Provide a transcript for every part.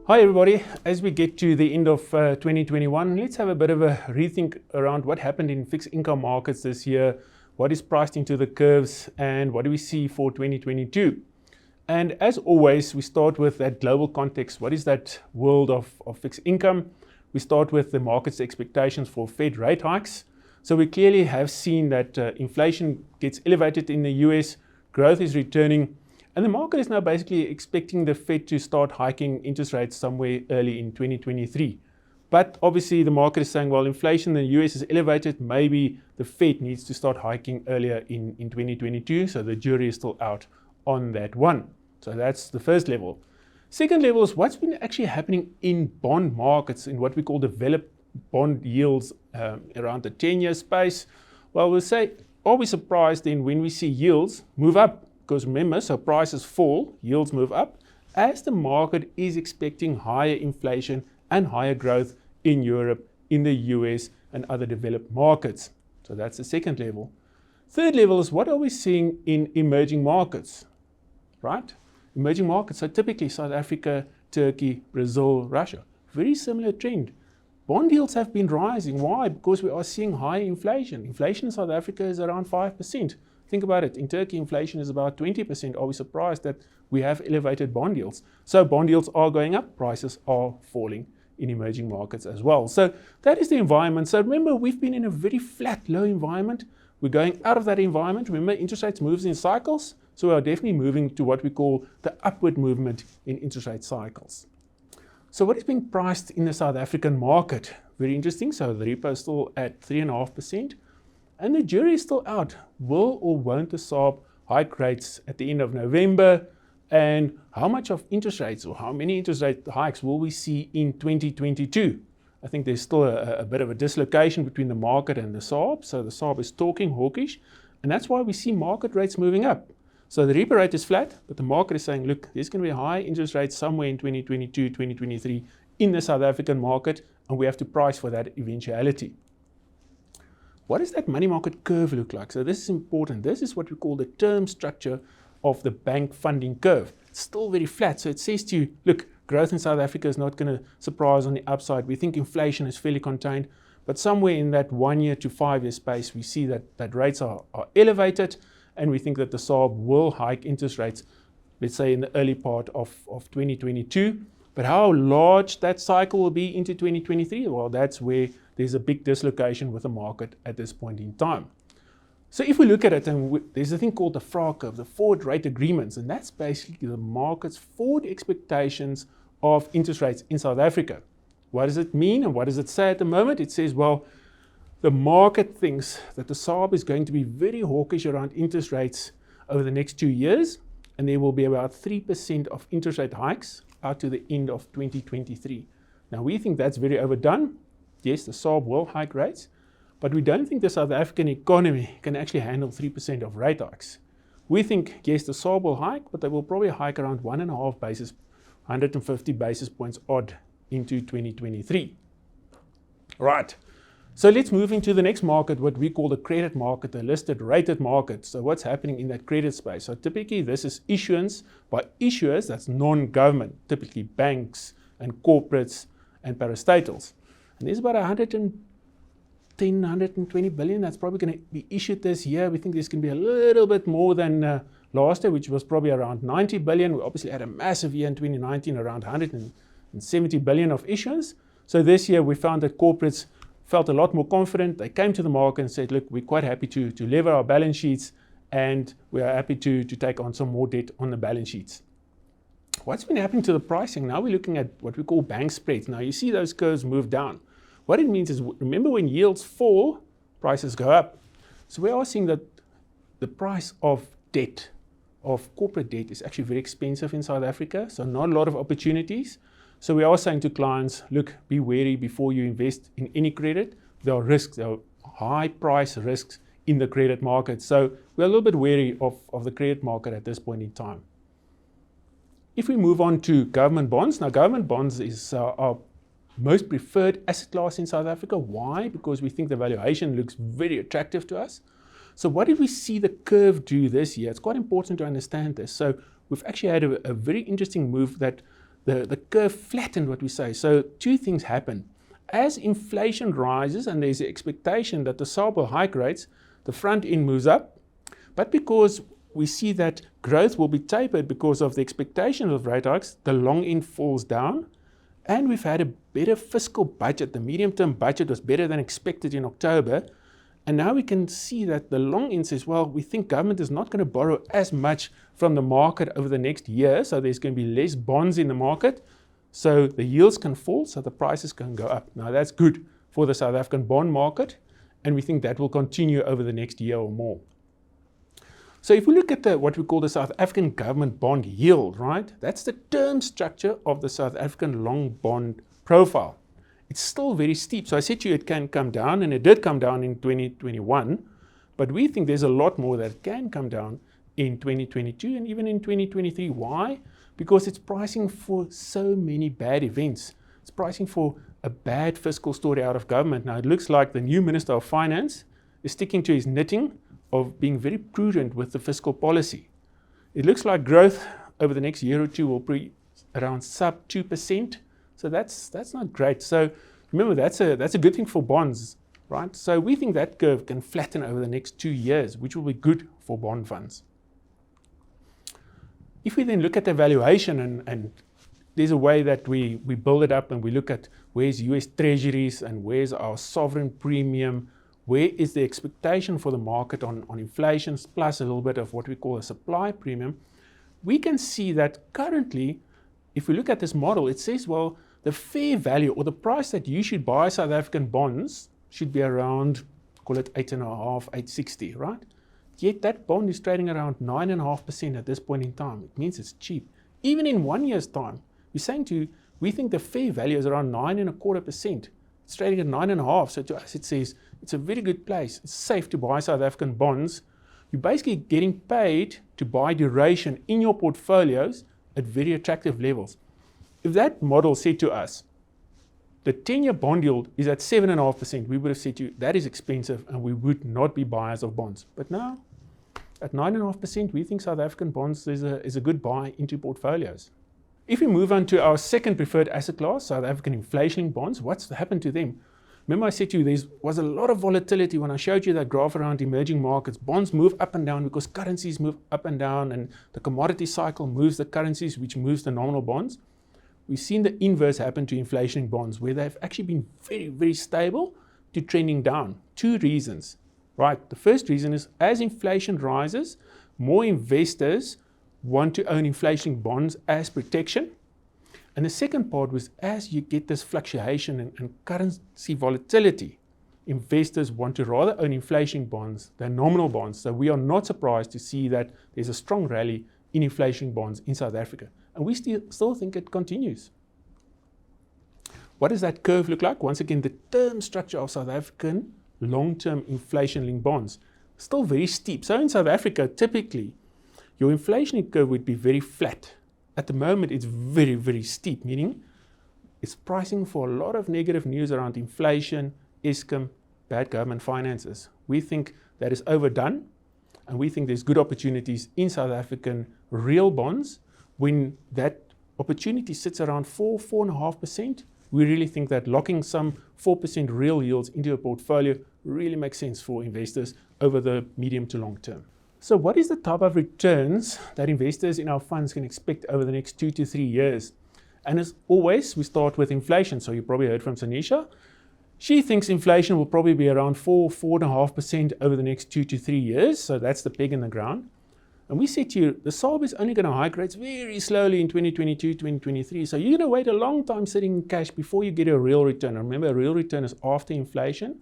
Hi everybody, as we get to the end of 2021, let's have a bit of a rethink around what happened in fixed income markets this year, what is priced into the curves, and what do we see for 2022. And as always, we start with that global context. What is that world of fixed income? We start with the market's expectations for Fed rate hikes. So we clearly have seen that inflation gets elevated in the US, growth is returning, and the market is now basically expecting the Fed to start hiking interest rates somewhere early in 2023. But obviously the market is saying, well, inflation in the US is elevated, maybe the Fed needs to start hiking earlier in 2022, so the jury is still out on that one. So that's the first level. Second level is what's been actually happening in bond markets, in what we call developed bond yields around the 10-year space. Well, we'll say, are we surprised then when we see yields move up? Because remember, so prices fall, yields move up, as the market is expecting higher inflation and higher growth in Europe, in the US, and other developed markets. So that's the second level. Third level is what are we seeing in emerging markets, right? Emerging markets, so typically South Africa, Turkey, Brazil, Russia. Very similar trend. Bond yields have been rising. Why? Because we are seeing high inflation. Inflation in South Africa is around 5%. Think about it. In Turkey, inflation is about 20%. Are we surprised that we have elevated bond yields? So bond yields are going up, prices are falling in emerging markets as well. So that is the environment. So remember, we've been in a very flat, low environment. We're going out of that environment. Remember, interest rates moves in cycles. So we are definitely moving to what we call the upward movement in interest rate cycles. So what is being priced in the South African market? Very interesting. So the repo is still at 3.5%. And the jury is still out. Will or won't the SARB hike rates at the end of November? And how much of interest rates or how many interest rate hikes will we see in 2022? I think there's still a bit of a dislocation between the market and the SARB. So the SARB is talking hawkish. And that's why we see market rates moving up. So the repo rate is flat, but the market is saying, look, there's going to be high interest rates somewhere in 2022, 2023 in the South African market. And we have to price for that eventuality. What does that money market curve look like? So this is important. This is what we call the term structure of the bank funding curve. It's still very flat. So it says to you, look, growth in South Africa is not going to surprise on the upside. We think inflation is fairly contained. But somewhere in that 1 year to 5 year space, we see that rates are elevated. And we think that the SARB will hike interest rates, let's say in the early part of 2022. But how large that cycle will be into 2023, well, that's where there's a big dislocation with the market at this point in time. So if we look at it, and there's a thing called the FRA curve, the forward rate agreements, and that's basically the market's forward expectations of interest rates in South Africa. What does it mean and what does it say at the moment? It says, well, the market thinks that the SARB is going to be very hawkish around interest rates over the next 2 years, and there will be about 3% of interest rate hikes out to the end of 2023. Now, we think that's very overdone. Yes, the SARB will hike rates, but we don't think the South African economy can actually handle 3% of rate hikes. We think, yes, the SARB will hike, but they will probably hike around 150 basis points odd into 2023. Right. So let's move into the next market, what we call the credit market, the listed rated market. So what's happening in that credit space? So typically this is issuance by issuers, that's non-government, typically banks and corporates and parastatals. And there's about 120 billion that's probably going to be issued this year. We think there's going to be a little bit more than last year, which was probably around 90 billion. We obviously had a massive year in 2019, around 170 billion of issuance. So this year we found that corporates felt a lot more confident. They came to the market and said, look, we're quite happy to lever our balance sheets and we are happy to take on some more debt on the balance sheets. What's been happening to the pricing? Now we're looking at what we call bank spreads. Now you see those curves move down. What it means is, remember when yields fall, prices go up. So we are seeing that the price of debt, of corporate debt, is actually very expensive in South Africa. So not a lot of opportunities. So we are saying to clients, look, be wary before you invest in any credit. There are risks, there are high price risks in the credit market. So we're a little bit wary of the credit market at this point in time. If we move on to government bonds, now government bonds is our most preferred asset class in South Africa. Why? Because we think the valuation looks very attractive to us. So what did we see the curve do this year? It's quite important to understand this. So we've actually had a very interesting move that the curve flattened, what we say. So two things happen. As inflation rises and there's the expectation that the SARB will hike rates, the front end moves up. But because we see that growth will be tapered because of the expectation of rate hikes, the long end falls down. And we've had a better fiscal budget. The medium-term budget was better than expected in October. And now we can see that the long end says, well, we think government is not going to borrow as much from the market over the next year. So there's going to be less bonds in the market. So the yields can fall, so the prices can go up. Now that's good for the South African bond market. And we think that will continue over the next year or more. So if we look at what we call the South African government bond yield, right? That's the term structure of the South African long bond profile. It's still very steep. So I said to you it can come down, and it did come down in 2021. But we think there's a lot more that can come down in 2022 and even in 2023. Why? Because it's pricing for so many bad events. It's pricing for a bad fiscal story out of government. Now it looks like the new Minister of Finance is sticking to his knitting of being very prudent with the fiscal policy. It looks like growth over the next year or two will be around sub 2%. So that's not great. So remember, that's a good thing for bonds, right? So we think that curve can flatten over the next 2 years, which will be good for bond funds. If we then look at the valuation, and there's a way that we build it up and we look at where's US Treasuries and where's our sovereign premium, where is the expectation for the market on inflation, plus a little bit of what we call a supply premium, we can see that currently, if we look at this model, it says, well, the fair value or the price that you should buy South African bonds should be around, call it 8.5, 860, right? Yet that bond is trading around 9.5% at this point in time. It means it's cheap. Even in 1 year's time, we're saying to you, we think the fair value is around 9.25%. It's trading at 9.5%. So to us, it says it's a very good place. It's safe to buy South African bonds. You're basically getting paid to buy duration in your portfolios at very attractive levels. If that model said to us, the 10-year bond yield is at 7.5%, we would have said to you, that is expensive and we would not be buyers of bonds. But now, at 9.5%, we think South African bonds is a good buy into portfolios. If we move on to our second preferred asset class, South African inflation bonds, what's happened to them? Remember I said to you, there was a lot of volatility when I showed you that graph around emerging markets. Bonds move up and down because currencies move up and down, and the commodity cycle moves the currencies, which moves the nominal bonds. We've seen the inverse happen to inflation bonds, where they've actually been very, very stable to trending down. Two reasons, right? The first reason is as inflation rises, more investors want to own inflation bonds as protection. And the second part was as you get this fluctuation and currency volatility, investors want to rather own inflation bonds than nominal bonds. So we are not surprised to see that there's a strong rally in inflation bonds in South Africa. And we still think it continues. What does that curve look like? Once again, the term structure of South African long-term inflation-linked bonds, still very steep. So in South Africa, typically, your inflation curve would be very flat. At the moment, it's very, very steep, meaning it's pricing for a lot of negative news around inflation, Eskom, bad government finances. We think that is overdone, and we think there's good opportunities in South African real bonds. When that opportunity sits around 4.5%, we really think that locking some 4% real yields into a portfolio really makes sense for investors over the medium to long term. So what is the type of returns that investors in our funds can expect over the next 2 to 3 years? And as always, we start with inflation. So you probably heard from Sanisha. She thinks inflation will probably be around 4.5% over the next 2 to 3 years. So that's the peg in the ground. And we said to you, the SARB is only going to hike rates very slowly in 2022, 2023. So you're going to wait a long time sitting in cash before you get a real return. Remember, a real return is after inflation.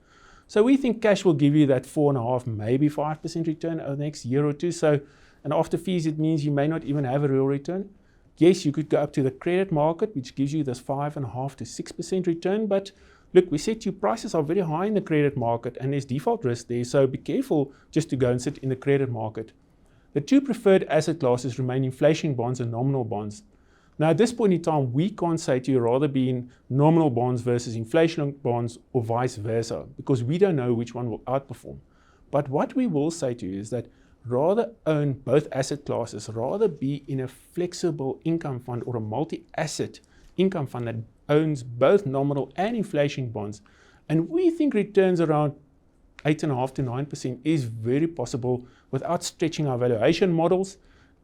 So we think cash will give you that 4.5%, maybe 5% return over the next year or two. So, and after fees, it means you may not even have a real return. Yes, you could go up to the credit market, which gives you this 5.5% to 6% return. But look, we said to you, prices are very high in the credit market and there's default risk there. So be careful just to go and sit in the credit market. The two preferred asset classes remain inflation bonds and nominal bonds. Now, at this point in time, we can't say to you rather be in nominal bonds versus inflation bonds or vice versa, because we don't know which one will outperform. But what we will say to you is that rather own both asset classes, rather be in a flexible income fund or a multi-asset income fund that owns both nominal and inflation bonds. And we think returns around 8.5 to 9% is very possible without stretching our valuation models.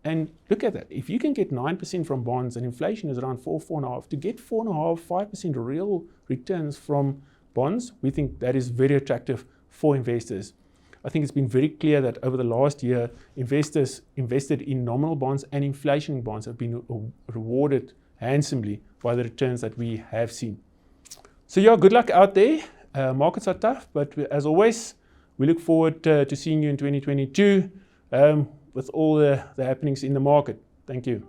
And look at that. If you can get 9% from bonds and inflation is around 4.5, to get 4.5, 5% real returns from bonds, we think that is very attractive for investors. I think it's been very clear that over the last year, investors invested in nominal bonds and inflation bonds have been rewarded handsomely by the returns that we have seen. So yeah, good luck out there. Markets are tough, but as always, we look forward to seeing you in 2022 with all the happenings in the market. Thank you.